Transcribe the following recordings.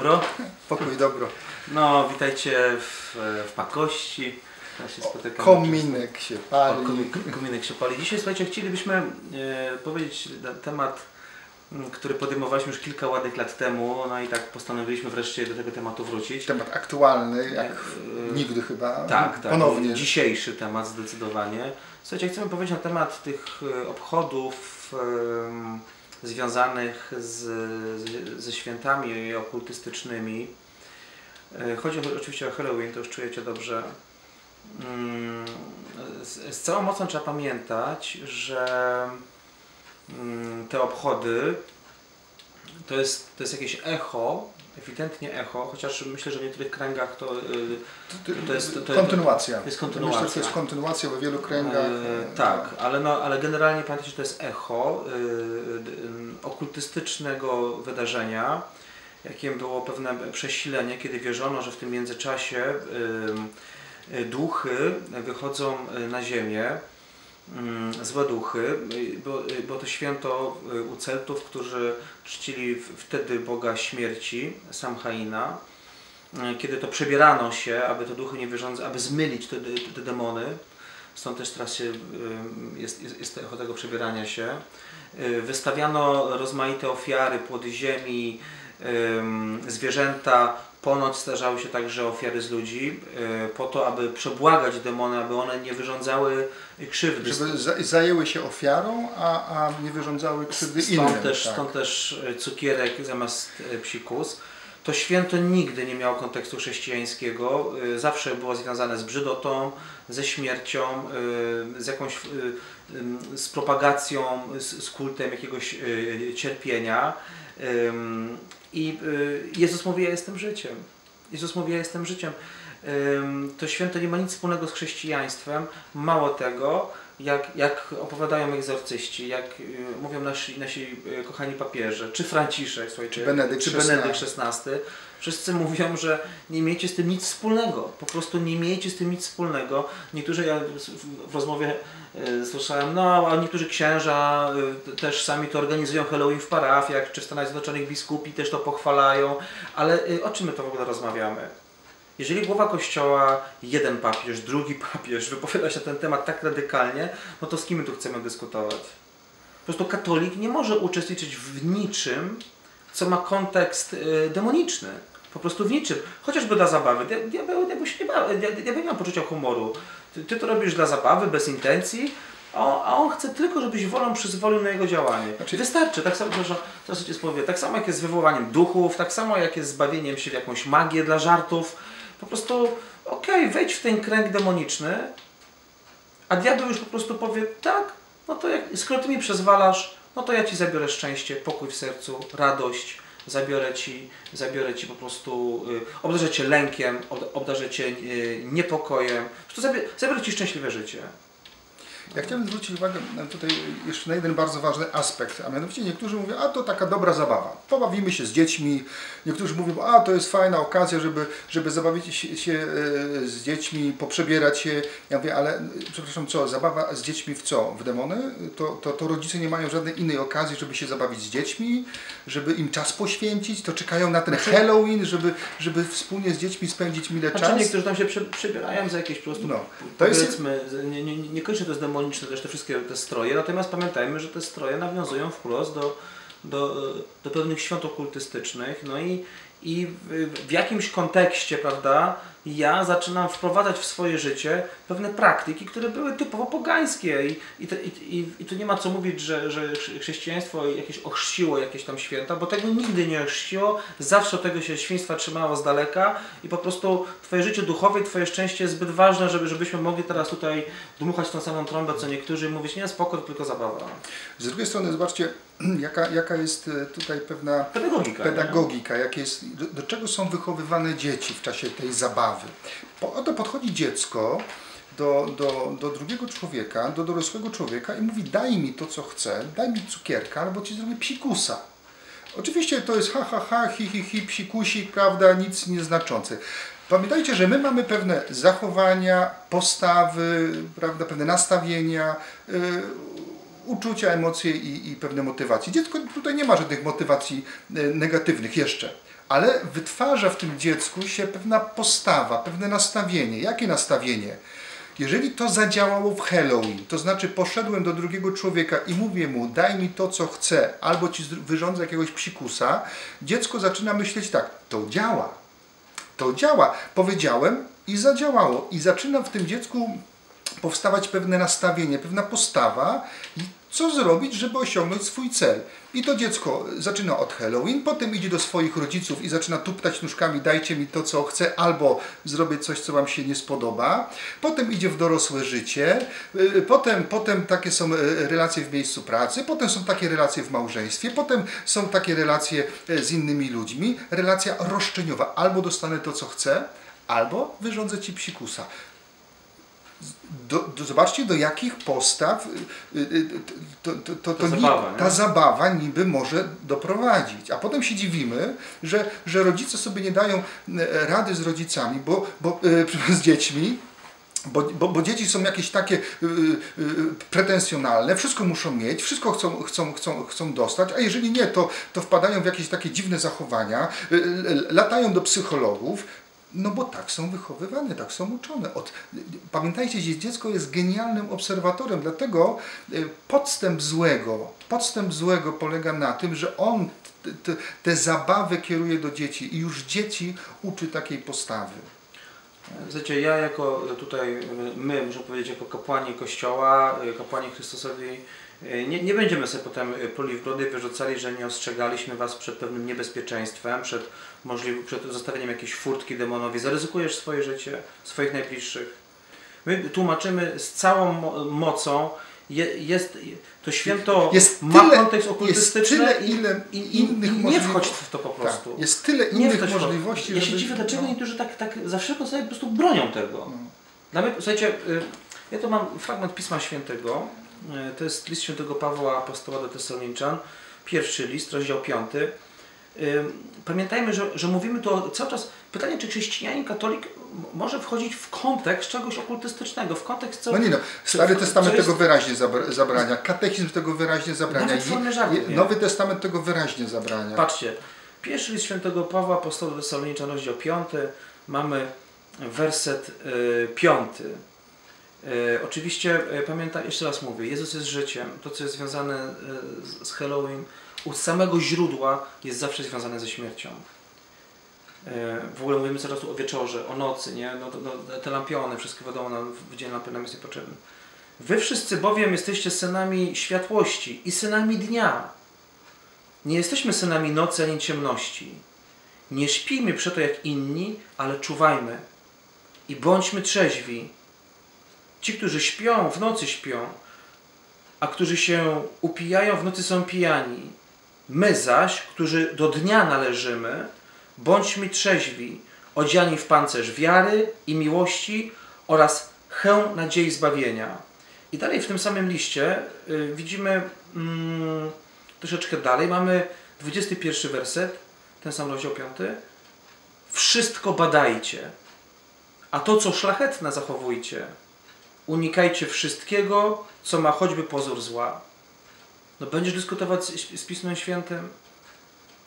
dobro. Pokój i dobro. No, witajcie w pakości. Ja się spotykam. Kominek się pali. Kominek się pali. Dzisiaj, słuchajcie, chcielibyśmy powiedzieć na temat, który podejmowaliśmy już kilka ładnych lat temu, no i tak postanowiliśmy wreszcie do tego tematu wrócić. Temat aktualny, jak nigdy chyba. Tak, ponownie. Dzisiejszy temat zdecydowanie. Słuchajcie, chcemy powiedzieć na temat tych obchodów związanych ze świętami okultystycznymi. Chodzi oczywiście o Halloween, to już czujecie dobrze. Z całą mocą trzeba pamiętać, że te obchody to jest jakieś echo, ewidentnie echo, chociaż myślę, że w niektórych kręgach to jest kontynuacja. To jest kontynuacja. Myślę, że to jest kontynuacja we wielu kręgach. Tak, ale generalnie pamiętajcie, że to jest echo okultystycznego wydarzenia, jakim było pewne przesilenie, kiedy wierzono, że w tym międzyczasie duchy wychodzą na ziemię, złe duchy. Było to święto u Celtów, którzy czcili wtedy Boga śmierci, Samhaina. Kiedy to przebierano się, aby te duchy nie wyrządzały, aby zmylić te demony. Stąd też teraz jest echo tego przebierania się. Wystawiano rozmaite ofiary, płody ziemi, zwierzęta. Ponoć zdarzały się także ofiary z ludzi, po to, aby przebłagać demony, aby one nie wyrządzały krzywdy. Żeby zajęły się ofiarą, a nie wyrządzały krzywdy innym. Stąd też cukierek zamiast psikus. To święto nigdy nie miało kontekstu chrześcijańskiego. Zawsze było związane z brzydotą, ze śmiercią, z propagacją, z kultem jakiegoś cierpienia. I Jezus mówi, ja jestem życiem. Jezus mówi, ja jestem życiem. To święto nie ma nic wspólnego z chrześcijaństwem. Mało tego, jak opowiadają egzorcyści, jak mówią nasi kochani papieże, czy Franciszek, słuchajcie, czy Benedykt XVI, wszyscy mówią, że nie miejcie z tym nic wspólnego. Po prostu nie miejcie z tym nic wspólnego. Niektórzy, ja w rozmowie słyszałem, no a niektórzy księża też sami to organizują Halloween w parafiach, czy w Stanach Zjednoczonych biskupi też to pochwalają, ale o czym my to w ogóle rozmawiamy? Jeżeli głowa Kościoła, jeden papież, drugi papież wypowiada się na ten temat tak radykalnie, no to z kim my tu chcemy dyskutować? Po prostu katolik nie może uczestniczyć w niczym, co ma kontekst demoniczny. Po prostu w niczym. Chociażby dla zabawy. Diabeł nie ma poczucia humoru. Ty to robisz dla zabawy, bez intencji, a on chce tylko, żebyś wolą przyzwolił na jego działanie. Wystarczy. Tak samo, tak samo jak jest z wywołaniem duchów, tak samo jak jest zbawieniem się w jakąś magię dla żartów. Po prostu, wejdź w ten kręg demoniczny, a diabeł już po prostu powie, tak, no to skoro ty mi przyzwalasz, no to ja ci zabiorę szczęście, pokój w sercu, radość, zabiorę ci po prostu, obdarzę cię lękiem, obdarzę cię niepokojem, po prostu zabiorę ci szczęśliwe życie. Ja chciałbym zwrócić uwagę tutaj jeszcze na jeden bardzo ważny aspekt, a mianowicie niektórzy mówią, a to taka dobra zabawa, pobawimy się z dziećmi, niektórzy mówią, a to jest fajna okazja, żeby zabawić się z dziećmi, poprzebierać się. Ja mówię, ale przepraszam, co, zabawa z dziećmi w co? W demony? To rodzice nie mają żadnej innej okazji, żeby się zabawić z dziećmi, żeby im czas poświęcić, to czekają na ten Halloween, żeby wspólnie z dziećmi spędzić mile czas. Niektórzy tam się przebierają za jakieś po prostu, powiedzmy, niekoniecznie to jest demoniczne też te wszystkie te stroje, natomiast pamiętajmy, że te stroje nawiązują wprost do pewnych świąt okultystycznych, no i w jakimś kontekście, prawda, ja zaczynam wprowadzać w swoje życie pewne praktyki, które były typowo pogańskie i tu nie ma co mówić, że chrześcijaństwo jakieś ochrzciło jakieś tam święta, bo tego nigdy nie ochrzciło, zawsze tego się świństwa trzymało z daleka i po prostu twoje życie duchowe i twoje szczęście jest zbyt ważne, żebyśmy mogli teraz tutaj dmuchać tą samą trąbę co niektórzy i mówić, nie, spoko, to tylko zabawa. Z drugiej strony zobaczcie, jaka jest tutaj pewna pedagogika do czego są wychowywane dzieci w czasie tej zabawy. Oto podchodzi dziecko do drugiego człowieka, do dorosłego człowieka i mówi, daj mi to, co chcę, daj mi cukierka, albo ci zrobię psikusa. Oczywiście to jest hi, psikusik, prawda, nic nieznaczący. Pamiętajcie, że my mamy pewne zachowania, postawy, prawda, pewne nastawienia, uczucia, emocje i pewne motywacje. Dziecko tutaj nie ma żadnych motywacji negatywnych jeszcze. ale wytwarza w tym dziecku się pewna postawa, pewne nastawienie. Jakie nastawienie? Jeżeli to zadziałało w Halloween, to znaczy poszedłem do drugiego człowieka i mówię mu, daj mi to, co chcę, albo ci wyrządzę jakiegoś psikusa, dziecko zaczyna myśleć tak, to działa. To działa. Powiedziałem i zadziałało. I zaczyna w tym dziecku powstawać pewne nastawienie, pewna postawa i co zrobić, żeby osiągnąć swój cel. I to dziecko zaczyna od Halloween, potem idzie do swoich rodziców i zaczyna tuptać nóżkami, dajcie mi to, co chcę, albo zrobię coś, co wam się nie spodoba. Potem idzie w dorosłe życie, potem takie są relacje w miejscu pracy, potem są takie relacje w małżeństwie, potem są takie relacje z innymi ludźmi. Relacja roszczeniowa, albo dostanę to, co chcę, albo wyrządzę ci psikusa. Zobaczcie, do jakich postaw ta zabawa niby może doprowadzić. A potem się dziwimy, że rodzice sobie nie dają rady z rodzicami, z dziećmi, bo dzieci są jakieś takie pretensjonalne, wszystko muszą mieć, wszystko chcą dostać, a jeżeli nie, to wpadają w jakieś takie dziwne zachowania, latają do psychologów. No bo tak są wychowywane, tak są uczone. Pamiętajcie, że dziecko jest genialnym obserwatorem, dlatego podstęp złego polega na tym, że on te zabawy kieruje do dzieci i już dzieci uczy takiej postawy. Wiecie, ja jako tutaj, my, muszę powiedzieć, jako kapłani Kościoła, kapłani Chrystusowi, nie będziemy sobie potem pluli w brody, wyrzucali, że nie ostrzegaliśmy was przed pewnym niebezpieczeństwem, przed zostawieniem jakiejś furtki demonowi. Zaryzykujesz swoje życie, swoich najbliższych. My tłumaczymy z całą mocą, to święto ma kontekst okultystyczny i nie wchodź w to po prostu. Tak, jest tyle innych możliwości, Ja się dziwię, dlaczego niektórzy tak za wszelką sobie po prostu bronią tego. Dla mnie, słuchajcie, ja tu mam fragment Pisma Świętego. To jest list świętego Pawła Apostoła do Tesaloniczan, 1 list, rozdział 5. Pamiętajmy, że mówimy tu cały czas, pytanie, czy chrześcijanin, katolik może wchodzić w kontekst czegoś okultystycznego, w kontekst... Stary Testament tego wyraźnie zabrania, katechizm tego wyraźnie zabrania, Nowy Testament tego wyraźnie zabrania. Patrzcie, 1 list świętego Pawła Apostoła do Tesaloniczan, rozdział 5, mamy werset 5. Oczywiście, jeszcze raz mówię, Jezus jest życiem. To, co jest związane z Halloween, u samego źródła jest zawsze związane ze śmiercią. W ogóle mówimy coraz tu o wieczorze, o nocy, nie? Te lampiony, wszystko wiadomo, w dzień lampy nam jest niepotrzebny. Wy wszyscy bowiem jesteście synami światłości i synami dnia. Nie jesteśmy synami nocy ani ciemności. Nie śpijmy przeto jak inni, ale czuwajmy i bądźmy trzeźwi. Ci, którzy śpią, w nocy śpią, a którzy się upijają, w nocy są pijani. My zaś, którzy do dnia należymy, bądźmy trzeźwi, odziani w pancerz wiary i miłości oraz chęć nadziei zbawienia. I dalej w tym samym liście widzimy troszeczkę dalej, mamy 21 werset, ten sam rozdział 5. Wszystko badajcie, a to, co szlachetne, zachowujcie. Unikajcie wszystkiego, co ma choćby pozór zła. Będziesz dyskutować z Pismem Świętym?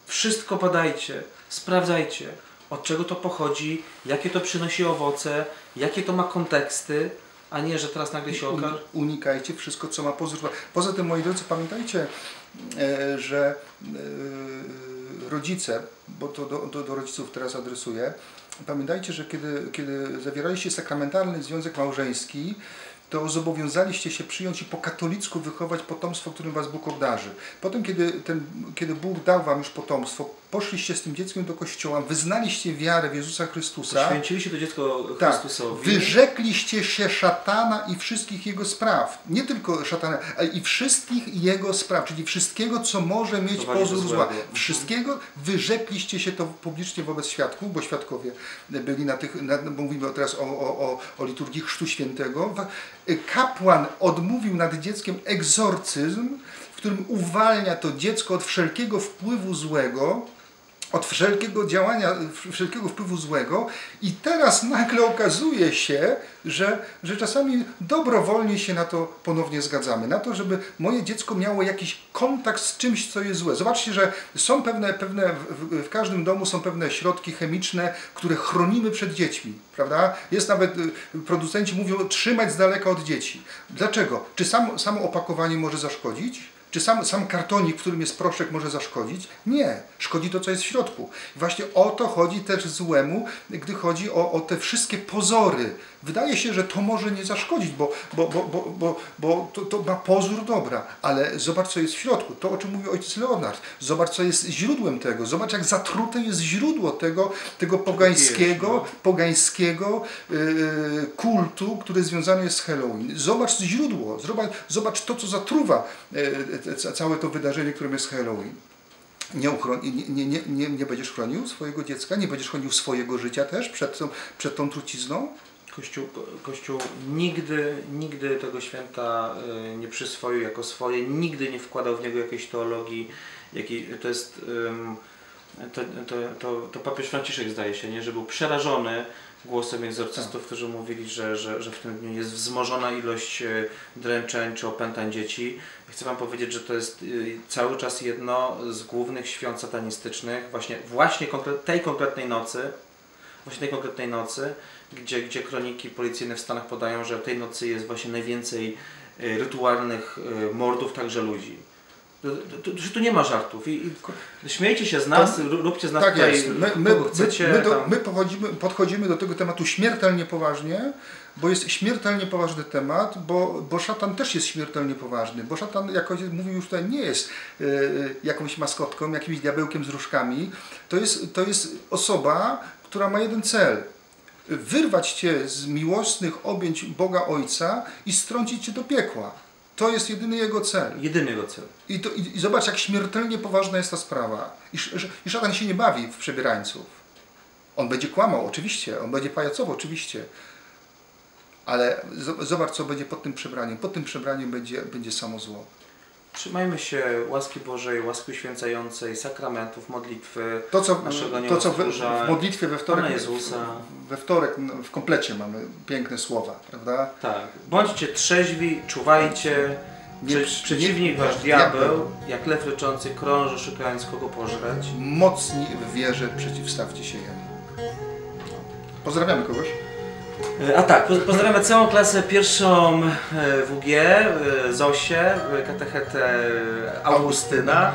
Wszystko badajcie, sprawdzajcie, od czego to pochodzi, jakie to przynosi owoce, jakie to ma konteksty, a nie, że teraz nagle się okaże. Unikajcie wszystko, co ma pozór zła. Poza tym, moi drodzy, pamiętajcie, że rodzice, bo to do rodziców teraz adresuję, pamiętajcie, że kiedy zawieraliście sakramentalny związek małżeński, to zobowiązaliście się przyjąć i po katolicku wychować potomstwo, którym was Bóg obdarzy. Potem, kiedy Bóg dał wam już potomstwo, poszliście z tym dzieckiem do kościoła, wyznaliście wiarę w Jezusa Chrystusa. Poświęciliście to dziecko Chrystusowi. Tak, wyrzekliście się szatana i wszystkich jego spraw. Nie tylko szatana, ale i wszystkich jego spraw, czyli wszystkiego, co może mieć pozór zła. Wszystkiego wyrzekliście się to publicznie wobec świadków, bo świadkowie byli bo mówimy teraz o liturgii Chrztu Świętego. Kapłan odmówił nad dzieckiem egzorcyzm, w którym uwalnia to dziecko od wszelkiego wpływu złego od wszelkiego działania, wszelkiego wpływu złego i teraz nagle okazuje się, że czasami dobrowolnie się na to ponownie zgadzamy. Na to, żeby moje dziecko miało jakiś kontakt z czymś, co jest złe. Zobaczcie, że są w każdym domu są pewne środki chemiczne, które chronimy przed dziećmi. Prawda? Jest nawet, producenci mówią, trzymać z daleka od dzieci. Dlaczego? Czy samo opakowanie może zaszkodzić? Czy sam kartonik, w którym jest proszek, może zaszkodzić? Nie. Szkodzi to, co jest w środku. I właśnie o to chodzi też złemu, gdy chodzi o te wszystkie pozory. Wydaje się, że to może nie zaszkodzić, bo to ma pozór dobra, ale zobacz, co jest w środku. To, o czym mówił ojciec Leonard. Zobacz, co jest źródłem tego. Zobacz, jak zatrute jest źródło tego pogańskiego kultu, który związany jest z Halloween. Zobacz źródło. Zobacz to, co zatruwa całe to wydarzenie, którym jest Halloween. Nie będziesz chronił swojego dziecka, nie będziesz chronił swojego życia też przed tą trucizną? Kościół nigdy tego święta nie przyswoił jako swoje, nigdy nie wkładał w niego jakiejś teologii, to jest, to papież Franciszek, zdaje się, nie, że był przerażony głosem egzorcystów, którzy mówili, że w tym dniu jest wzmożona ilość dręczeń czy opętań dzieci. Chcę wam powiedzieć, że to jest cały czas jedno z głównych świąt satanistycznych, właśnie tej konkretnej nocy, gdzie kroniki policyjne w Stanach podają, że tej nocy jest właśnie najwięcej rytualnych mordów, także ludzi. Tu nie ma żartów i śmiejcie się z nas, róbcie z nas tak tutaj, jest. My podchodzimy do tego tematu śmiertelnie poważnie, bo jest śmiertelnie poważny temat, bo szatan też jest śmiertelnie poważny, bo szatan, jak ojciec mówił już tutaj, nie jest jakąś maskotką, jakimś diabełkiem z różkami, to jest osoba, która ma jeden cel. Wyrwać cię z miłosnych objęć Boga Ojca i strącić cię do piekła. To jest jedyny jego cel. Jedyny jego cel. I zobacz, jak śmiertelnie poważna jest ta sprawa. I szatan się nie bawi w przebierańców. On będzie kłamał, oczywiście. On będzie pajacował, oczywiście. Ale zobacz, co będzie pod tym przebraniem. Pod tym przebraniem będzie samo zło. Trzymajmy się łaski Bożej, łaski uświęcającej, sakramentów, modlitwy, naszego to, co w modlitwie we wtorek w komplecie mamy piękne słowa, prawda? Tak. Bądźcie trzeźwi, czuwajcie. Przeciwnik wasz diabeł, jak lew ryczący, krąży, szukając kogo pożreć. Mocni w wierze przeciwstawcie się jemu. Pozdrawiamy kogoś. A tak, pozdrawiamy całą klasę pierwszą WG, Zosię, katechetę Augustyna.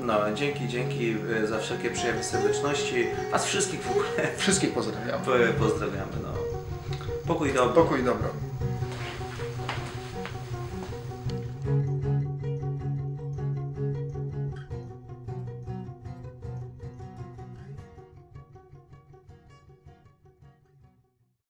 No, dzięki za wszelkie przejawy serdeczności. Was wszystkich w ogóle. Wszystkich pozdrawiamy. Pozdrawiamy, no. Pokój dobro. Pokój dobro.